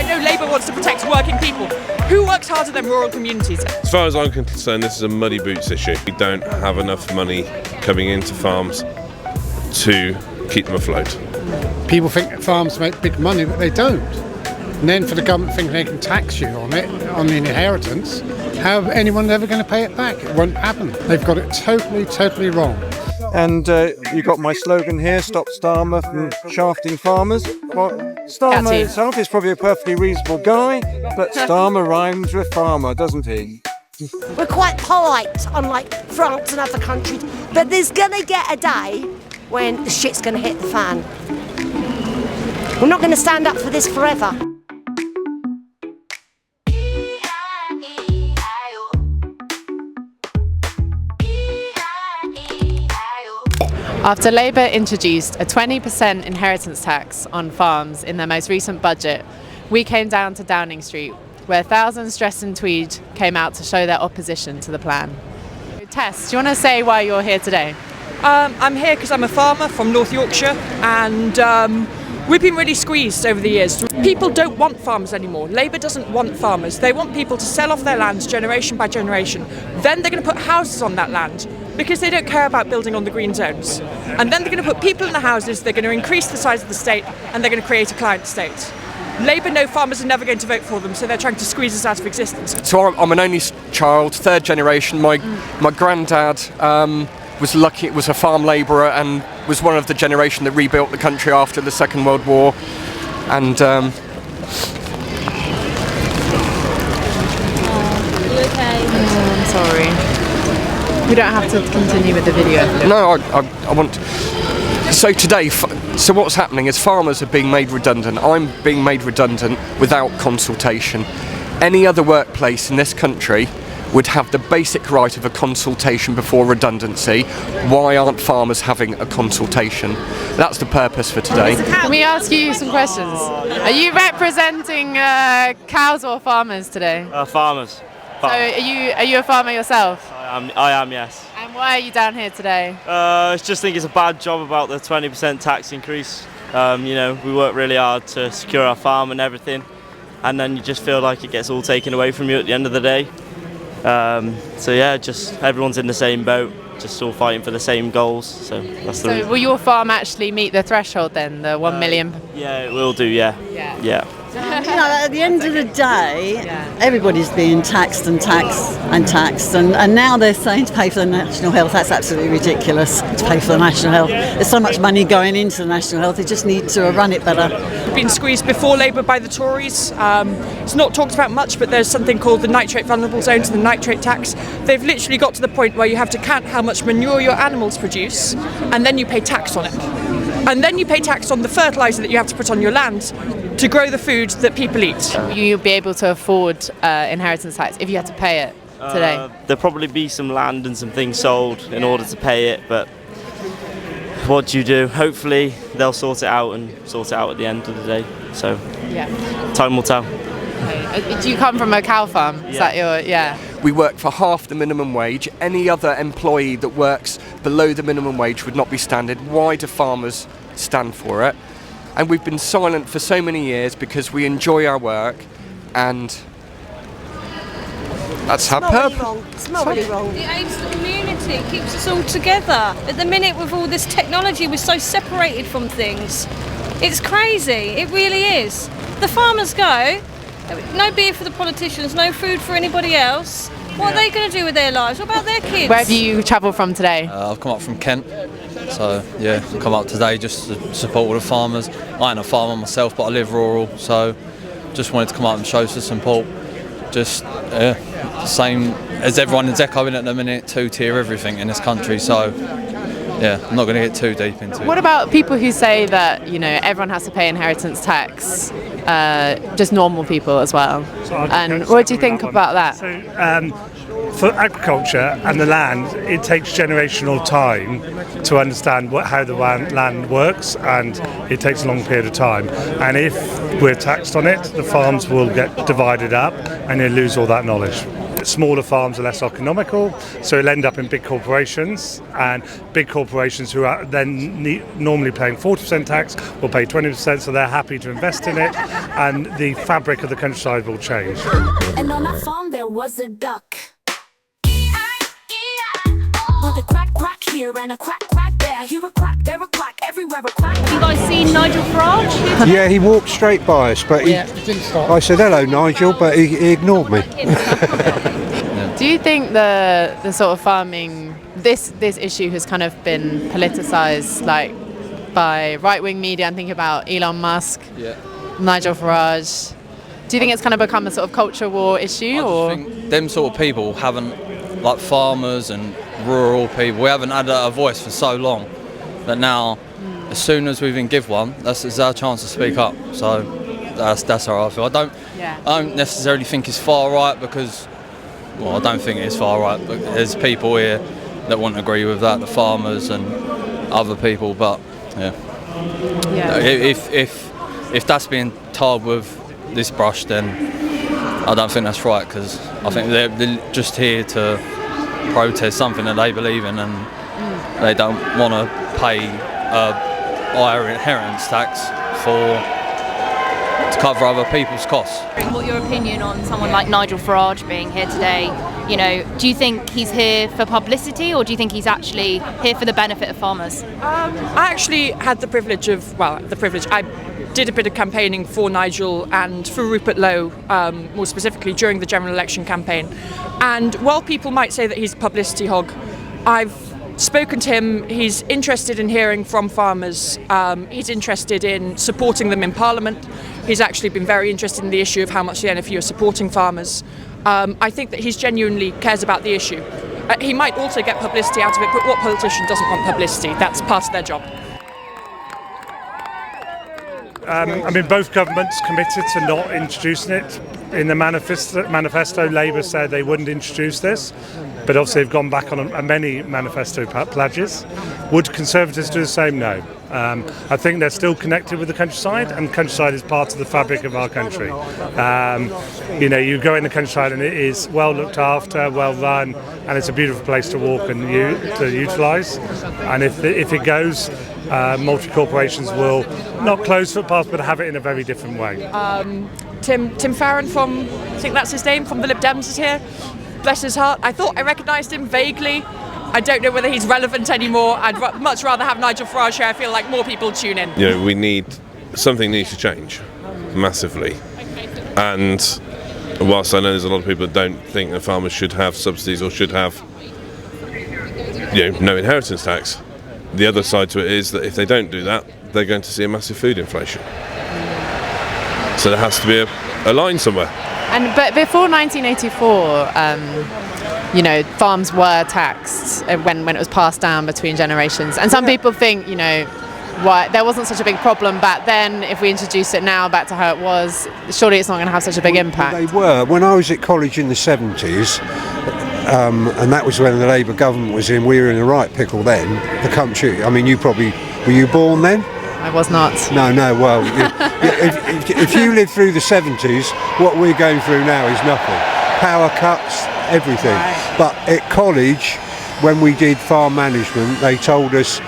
I know Labour wants to protect working people. Who works harder than rural communities? As far as I'm concerned, this is a muddy boots issue. We don't have enough money coming into farms to keep them afloat. People think farms make big money, but they don't. And then for the government thinking they can tax you on it, on the inheritance, how anyone ever going to pay it back? It won't happen. They've got it totally wrong. And you got my slogan here, stop Starmer from shafting farmers. Well, Starmer himself is probably a perfectly reasonable guy, but Starmer rhymes with farmer, doesn't he? We're quite polite, unlike France and other countries, but there's going to get a day when the shit's going to hit the fan. We're not going to stand up for this forever. After Labour introduced a 20% inheritance tax on farms in their most recent budget, we came down to Downing Street, where thousands dressed in tweed came out to show their opposition to the plan. Tess, do you want to say why you're here today? I'm here because I'm a farmer from North Yorkshire, and we've been really squeezed over the years. People don't want farmers anymore. Labour doesn't want farmers. They want people to sell off their lands generation by generation. Then they're going to put houses on that land because they don't care about building on the green zones. And then they're going to put people in the houses, they're going to increase the size of the state, and they're going to create a client state. Labour know farmers are never going to vote for them, so they're trying to squeeze us out of existence. So I'm an only child, third generation. My granddad was a farm labourer and was one of the generation that rebuilt the country after the Second World War. And you okay? I'm sorry. We don't have to continue with the video. No, I want. So today, so what's happening is farmers are being made redundant. I'm being made redundant without consultation. Any other workplace in this country would have the basic right of a consultation before redundancy. Why aren't farmers having a consultation? That's the purpose for today. Can we ask you some questions? Are you representing cows or farmers today? Farmers. So are you a farmer yourself? I am, yes. And why are you down here today? I just think it's a bad job about the 20% tax increase. You know, we work really hard to secure our farm and everything, and then you just feel like it gets all taken away from you at the end of the day. So yeah, just everyone's in the same boat, just all fighting for the same goals. So that's the reason. Will your farm actually meet the threshold then, the 1 million? Yeah, it will do. Yeah. You know, at the end of the day, everybody's being taxed and now they're saying to pay for the national health. That's absolutely ridiculous, to pay for the national health. There's so much money going into the national health, they just need to run it better. We've been squeezed before Labour by the Tories. It's not talked about much, but there's something called the nitrate vulnerable zones and the nitrate tax. They've literally got to the point where you have to count how much manure your animals produce, and then you pay tax on it. And then you pay tax on the fertiliser that you have to put on your land to grow the food that people eat. You'll be able to afford inheritance tax if you had to pay it today? There'll probably be some land and some things sold in order to pay it, but what do you do? Hopefully they'll sort it out at the end of the day. So time will tell. Okay. Do you come from a cow farm? Is that your, We work for half the minimum wage. Any other employee that works below the minimum wage would not be standard. Why do farmers stand for it? And we've been silent for so many years because we enjoy our work, and that's our purpose. It's morally wrong. It aids the community, it keeps us all together. At the minute with all this technology, we're so separated from things. It's crazy, it really is. The farmers go, no beer for the politicians, no food for anybody else. What are they going to do with their lives? What about their kids? Where have you travelled from today? I've come up from Kent, so yeah, I've come up today just to support all the farmers. I ain't a farmer myself, but I live rural, so just wanted to come up and show some support. Just same as everyone is echoing at the minute, two-tier everything in this country, so yeah, I'm not going to get too deep into it. What about people who say that, you know, everyone has to pay inheritance tax, just normal people as well? And what do you think about that? So, for agriculture and the land, it takes generational time to understand how the land works, and it takes a long period of time. And if we're taxed on it, the farms will get divided up and they lose all that knowledge. smaller farms are less economical, so it'll end up in big corporations, and big corporations who are then normally paying 40% tax will pay 20%, so they're happy to invest in it, and the fabric of the countryside will change. And on that farm there was a duck. With a quack quack here and a quack quack there. Here a quack, there a quack, everywhere a quack. Have you guys seen Nigel Farage? Yeah, he walked straight by us, but he didn't stop. I said hello, Nigel, but he ignored me. Do you think the sort of farming, this issue has kind of been politicised, like by right-wing media? I'm thinking about Elon Musk, Nigel Farage. Do you think it's kind of become a sort of culture war issue, I think them sort of people haven't, like farmers and rural people, we haven't had a voice for so long that now, as soon as we even give one, that's our chance to speak up. So that's how I feel. I don't necessarily think it's far right because, well, I don't think it is far right, but there's people here that won't agree with that, the farmers and other people. But if that's being tarred with this brush, then I don't think that's right, because I think they're just here to protest something that they believe in, and they don't want to pay a higher inheritance tax to cover other people's costs. What your opinion on someone like Nigel Farage being here today? You know, do you think he's here for publicity, or do you think he's actually here for the benefit of farmers? I actually had the privilege. I did a bit of campaigning for Nigel and for Rupert Lowe, more specifically during the general election campaign. And while people might say that he's a publicity hog, I've spoken to him. He's interested in hearing from farmers. He's interested in supporting them in Parliament. He's actually been very interested in the issue of how much the NFU are supporting farmers. I think that he genuinely cares about the issue. He might also get publicity out of it, but what politician doesn't want publicity? That's part of their job. I mean, both governments committed to not introducing it. In the manifesto, Labour said they wouldn't introduce this, but obviously they've gone back on many manifesto pledges. Would Conservatives do the same? No. I think they're still connected with the countryside, and countryside is part of the fabric of our country. You know, you go in the countryside and it is well looked after, well run, and it's a beautiful place to walk and to utilise. And if it goes, multi-corporations will not close footpaths, but have it in a very different way. Tim Farron from, I think that's his name, from the Lib Dems is here. Bless his heart. I thought I recognised him vaguely. I don't know whether he's relevant anymore. I'd much rather have Nigel Farage here. I feel like more people tune in. You know, something needs to change massively. And whilst I know there's a lot of people that don't think that farmers should have subsidies or should have, no inheritance tax, the other side to it is that if they don't do that, they're going to see a massive food inflation. So there has to be a line somewhere. But before 1984, farms were taxed when it was passed down between generations. And some people think, why there wasn't such a big problem back then. If we introduce it now back to how it was, surely it's not going to have such a big impact. They were. When I was at college in the 70s, and that was when the Labour government was in, we were in the right pickle then. The country, I mean, were you born then? I was not. No, well, if you lived through the 70s, what we're going through now is nothing. Power cuts, everything. Right. But at college, when we did farm management, they told us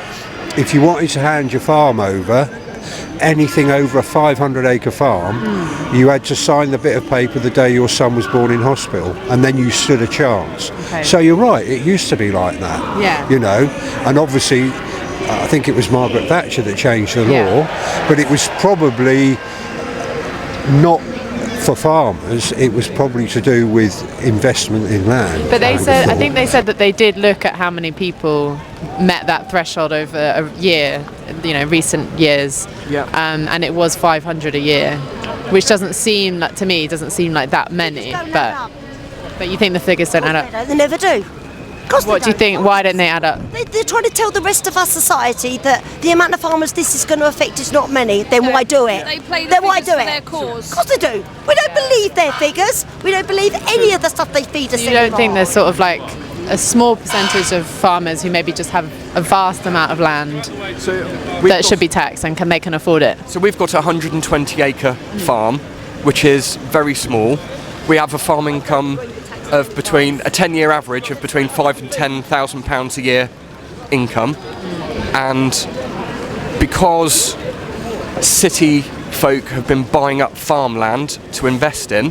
if you wanted to hand your farm over, anything over a 500-acre farm, you had to sign the bit of paper the day your son was born in hospital, and then you stood a chance. Okay. So you're right, it used to be like that. Yeah. And obviously, I think it was Margaret Thatcher that changed the law, but it was probably not for farmers, it was probably to do with investment in land. But I think they said that they did look at how many people met that threshold over a year, recent years, and it was 500 a year, which doesn't seem like that many, but you think the figures don't add up? They never do. What do you think? Why don't they add up? They're trying to tell the rest of our society that the amount of farmers this is going to affect is not many. Then why do it? They play the figures for their cause. Of course they do. We don't believe their figures. We don't believe any of the stuff they feed us anymore. You don't think there's sort of like a small percentage of farmers who maybe just have a vast amount of land that should be taxed and they can afford it? So we've got a 120-acre farm, which is very small. We have a farm income of between a 10-year average of between £5,000 and £10,000 a year income, and because city folk have been buying up farmland to invest in,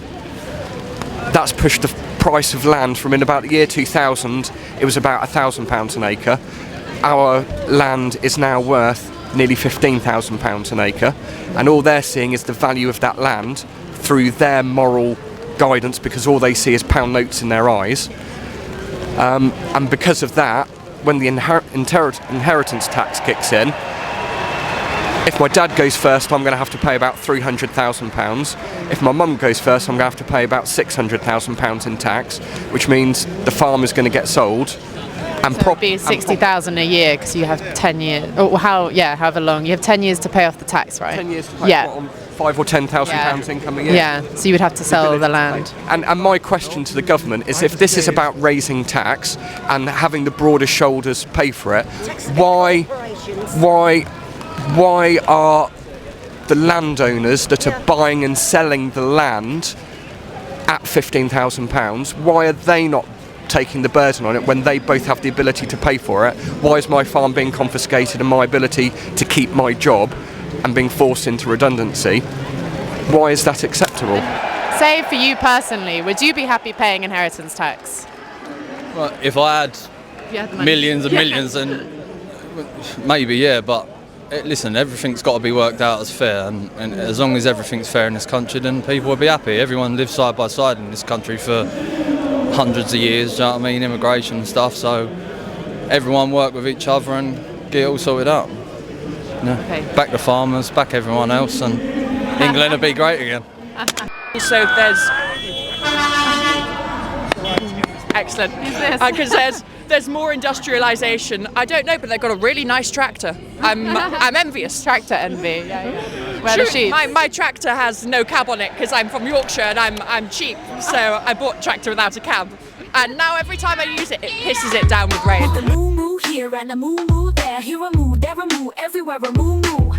that's pushed the price of land from, in about the year 2000, it was about £1,000 an acre. Our land is now worth nearly £15,000 an acre, and all they're seeing is the value of that land through their moral guidance, because all they see is pound notes in their eyes. And because of that, when the inheritance tax kicks in, if my dad goes first, I'm going to have to pay about £300,000. If my mum goes first, I'm going to have to pay about £600,000 in tax, which means the farm is going to get sold. And so it'd be 60,000 a year because you have 10 years. Or however long you have 10 years to pay off the tax, right? 10 years to pay on £5,000 or £10,000 income a year. Yeah, so you would have to sell the land. And my question to the government is, if this is about raising tax and having the broader shoulders pay for it, why are the landowners that are buying and selling the land at £15,000, why are they not taking the burden on it when they both have the ability to pay for it? Why is my farm being confiscated and my ability to keep my job and being forced into redundancy? Why is that acceptable? Say for you personally, would you be happy paying inheritance tax? Well, if I had millions and millions, then maybe, yeah, but listen, everything's got to be worked out as fair, and as long as everything's fair in this country, then people will be happy. Everyone lives side by side in this country for hundreds of years, do you know what I mean, immigration and stuff, so everyone work with each other and get it all sorted out. Okay. Back the farmers, back everyone else, and England will be great again. So there's... Excellent. Because there's more industrialisation. I don't know, but they've got a really nice tractor. I'm envious. Tractor envy. Where the sheep? My tractor has no cab on it because I'm from Yorkshire and I'm cheap, so I bought a tractor without a cab. And now every time I use it, it pisses it down with rain. The moo moo here and a moo moo there. Here a moo, there a moo, everywhere a moo moo.